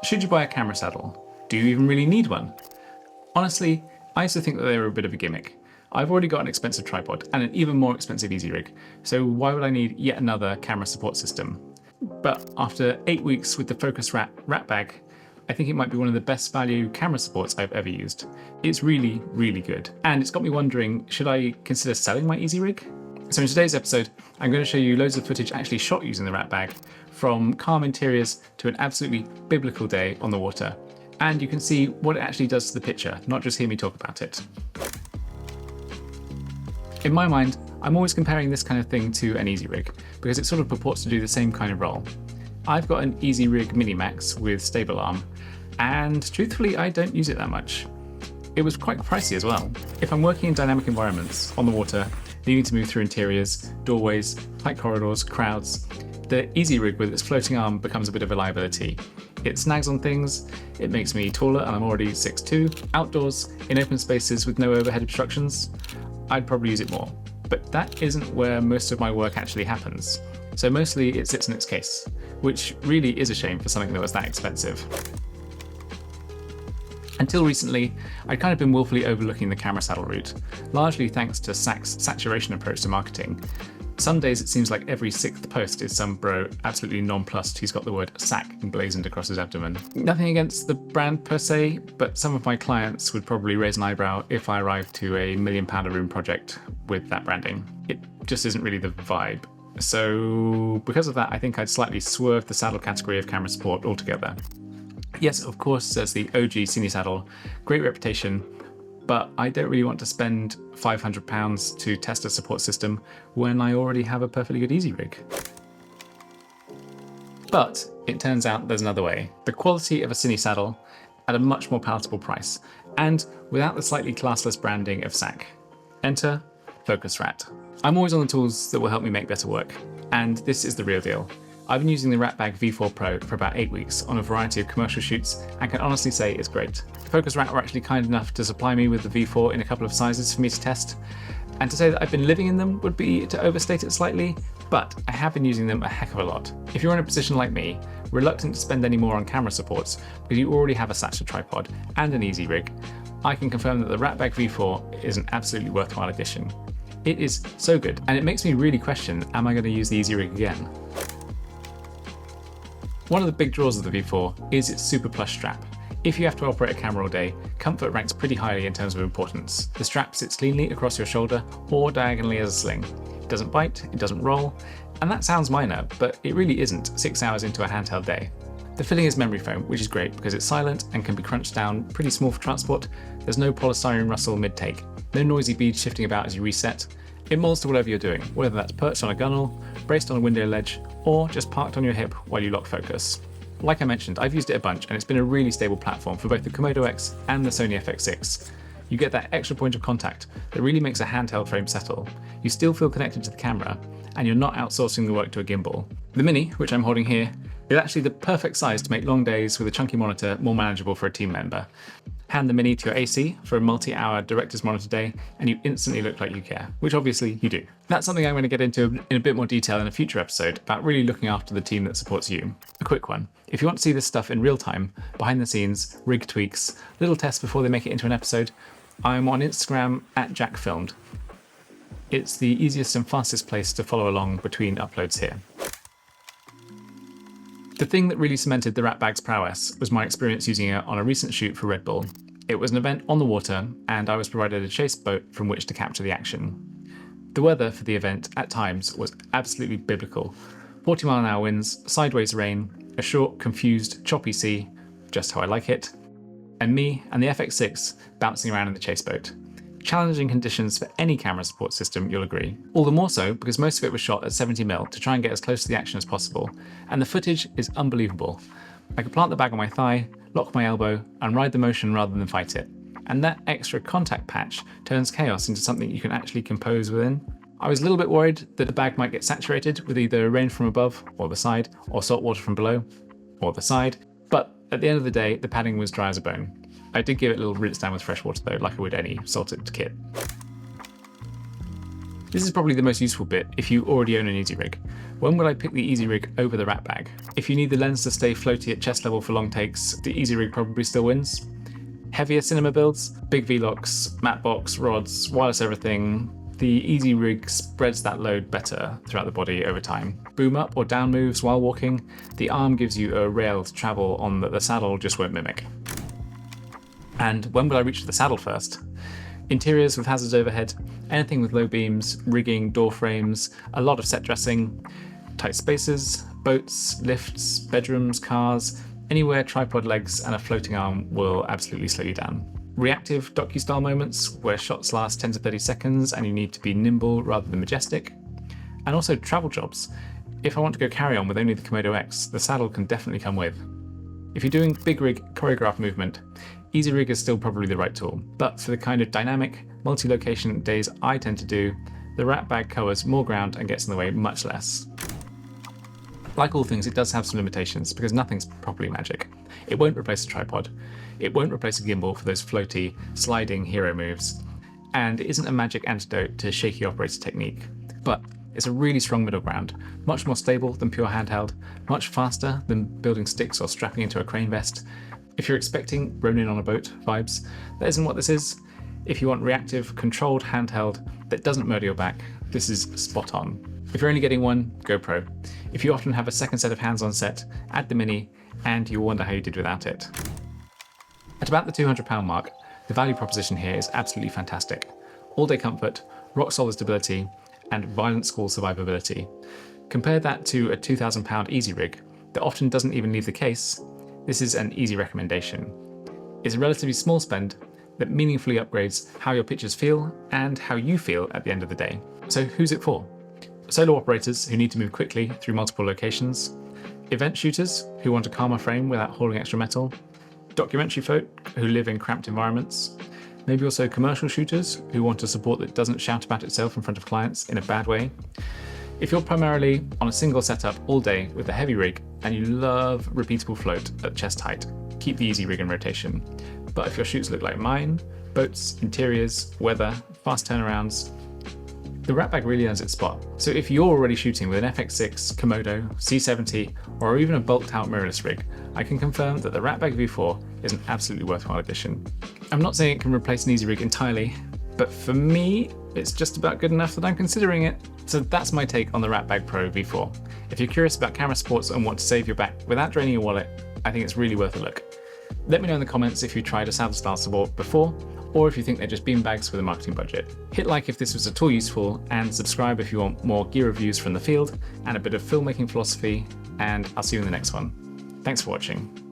Should you buy a camera saddle? Do you even really need one? Honestly, I used to think that they were a bit of a gimmick. I've already got an expensive tripod and an even more expensive EasyRig, so why would I need yet another camera support system? But after 8 weeks with the Focus Rat bag, I think it might be one of the best value camera supports I've ever used. It's really, really good. And it's got me wondering, should I consider selling my EasyRig? So in today's episode, I'm going to show you loads of footage actually shot using the Rat bag, from calm interiors to an absolutely biblical day on the water. And you can see what it actually does to the picture, not just hear me talk about it. In my mind, I'm always comparing this kind of thing to an EasyRig, because it sort of purports to do the same kind of role. I've got an EasyRig Mini Max with stable arm, and truthfully, I don't use it that much. It was quite pricey as well. If I'm working in dynamic environments, on the water, needing to move through interiors, doorways, tight corridors, crowds, the EasyRig with its floating arm becomes a bit of a liability. It snags on things, it makes me taller and I'm already 6'2". Outdoors, in open spaces with no overhead obstructions, I'd probably use it more. But that isn't where most of my work actually happens. So mostly it sits in its case, which really is a shame for something that was that expensive. Until recently, I'd kind of been willfully overlooking the camera saddle route, largely thanks to SAC's saturation approach to marketing. Some days it seems like every 6th post is some bro absolutely nonplussed who's got the word SAC emblazoned across his abdomen. Nothing against the brand per se, but some of my clients would probably raise an eyebrow if I arrived to a £1 million a room project with that branding. It just isn't really the vibe. So because of that, I think I'd slightly swerve the saddle category of camera support altogether. Yes, of course, there's the OG Cine saddle, great reputation, but I don't really want to spend £500 to test a support system when I already have a perfectly good EasyRig. But it turns out there's another way. The quality of a Cine saddle at a much more palatable price, and without the slightly classless branding of SAC. Enter Focus Rat. I'm always on the tools that will help me make better work, and this is the real deal. I've been using the Rat Bag V4 Pro for about 8 weeks on a variety of commercial shoots and can honestly say it's great. Focus Rat were actually kind enough to supply me with the V4 in a couple of sizes for me to test, and to say that I've been living in them would be to overstate it slightly, but I have been using them a heck of a lot. If you're in a position like me, reluctant to spend any more on camera supports because you already have a Satcha tripod and an EasyRig, I can confirm that the Rat Bag V4 is an absolutely worthwhile addition. It is so good, and it makes me really question, am I going to use the EasyRig again? One of the big draws of the V4 is its super plush strap. If you have to operate a camera all day, comfort ranks pretty highly in terms of importance. The strap sits cleanly across your shoulder or diagonally as a sling. It doesn't bite, it doesn't roll, and that sounds minor, but it really isn't 6 hours into a handheld day. The filling is memory foam, which is great because it's silent and can be crunched down pretty small for transport. There's no polystyrene rustle mid-take, no noisy beads shifting about as you reset. It molds to whatever you're doing, whether that's perched on a gunnel, braced on a window ledge, or just parked on your hip while you lock focus. Like I mentioned, I've used it a bunch and it's been a really stable platform for both the Komodo X and the Sony FX6. You get that extra point of contact that really makes a handheld frame settle. You still feel connected to the camera, and you're not outsourcing the work to a gimbal. The Mini, which I'm holding here, is actually the perfect size to make long days with a chunky monitor more manageable for a team member. Hand the Mini to your AC for a multi-hour director's monitor day, and you instantly look like you care, which obviously you do. That's something I'm going to get into in a bit more detail in a future episode about really looking after the team that supports you. A quick one. If you want to see this stuff in real time, behind the scenes, rig tweaks, little tests before they make it into an episode, I'm on Instagram @JackFilmed. It's the easiest and fastest place to follow along between uploads here. The thing that really cemented the Rat Bag's prowess was my experience using it on a recent shoot for Red Bull. It was an event on the water, and I was provided a chase boat from which to capture the action. The weather for the event at times was absolutely biblical. 40-mile-an-hour winds, sideways rain, a short, confused, choppy sea, just how I like it, and me and the FX6 bouncing around in the chase boat. Challenging conditions for any camera support system, you'll agree. All the more so because most of it was shot at 70mm to try and get as close to the action as possible, and the footage is unbelievable. I could plant the bag on my thigh, lock my elbow, and ride the motion rather than fight it. And that extra contact patch turns chaos into something you can actually compose within. I was a little bit worried that the bag might get saturated with either rain from above or the side, or salt water from below or the side, but at the end of the day, the padding was dry as a bone. I did give it a little rinse down with fresh water though, like I would any salted kit. This is probably the most useful bit if you already own an EasyRig. When would I pick the EasyRig over the rat bag? If you need the lens to stay floaty at chest level for long takes, the EasyRig probably still wins. Heavier cinema builds, big vlogs, matte box, rods, wireless everything, the EasyRig spreads that load better throughout the body over time. Boom up or down moves while walking, the arm gives you a rail to travel on that the saddle just won't mimic. And when will I reach for the saddle first? Interiors with hazards overhead, anything with low beams, rigging, door frames, a lot of set dressing, tight spaces, boats, lifts, bedrooms, cars, anywhere tripod legs and a floating arm will absolutely slow you down. Reactive docu-style moments where shots last 10 to 30 seconds and you need to be nimble rather than majestic. And also travel jobs. If I want to go carry on with only the Komodo X, the saddle can definitely come with. If you're doing big rig choreographed movement, EasyRig is still probably the right tool, but for the kind of dynamic, multi-location days I tend to do, the rat bag covers more ground and gets in the way much less. Like all things, it does have some limitations because nothing's properly magic. It won't replace a tripod, it won't replace a gimbal for those floaty, sliding hero moves, and it isn't a magic antidote to shaky operator technique. But it's a really strong middle ground, much more stable than pure handheld, much faster than building sticks or strapping into a crane vest. If you're expecting Ronin on a boat vibes, that isn't what this is. If you want reactive, controlled handheld that doesn't murder your back, this is spot on. If you're only getting one, go pro. If you often have a second set of hands on set, add the Mini, and you'll wonder how you did without it. At about the £200 mark, the value proposition here is absolutely fantastic. All-day comfort, rock-solid stability, and violent school survivability. Compare that to a £2,000 EasyRig that often doesn't even leave the case. This is an easy recommendation. It's a relatively small spend that meaningfully upgrades how your pictures feel and how you feel at the end of the day. So who's it for? Solo operators who need to move quickly through multiple locations, event shooters who want a calmer frame without hauling extra metal, documentary folk who live in cramped environments, maybe also commercial shooters who want a support that doesn't shout about itself in front of clients in a bad way. If you're primarily on a single setup all day with a heavy rig and you love repeatable float at chest height, keep the EasyRig in rotation. But if your shoots look like mine, boats, interiors, weather, fast turnarounds, the rat bag really earns its spot. So if you're already shooting with an FX6, Komodo, C70, or even a bulked out mirrorless rig, I can confirm that the rat bag V4 is an absolutely worthwhile addition. I'm not saying it can replace an EasyRig entirely, but for me, it's just about good enough that I'm considering it. So that's my take on the Rat Bag Pro V4. If you're curious about camera sports and want to save your back without draining your wallet, I think it's really worth a look. Let me know in the comments if you tried a saddle style support before, or if you think they're just beanbags with a marketing budget. Hit like if this was at all useful, and subscribe if you want more gear reviews from the field and a bit of filmmaking philosophy, and I'll see you in the next one. Thanks for watching.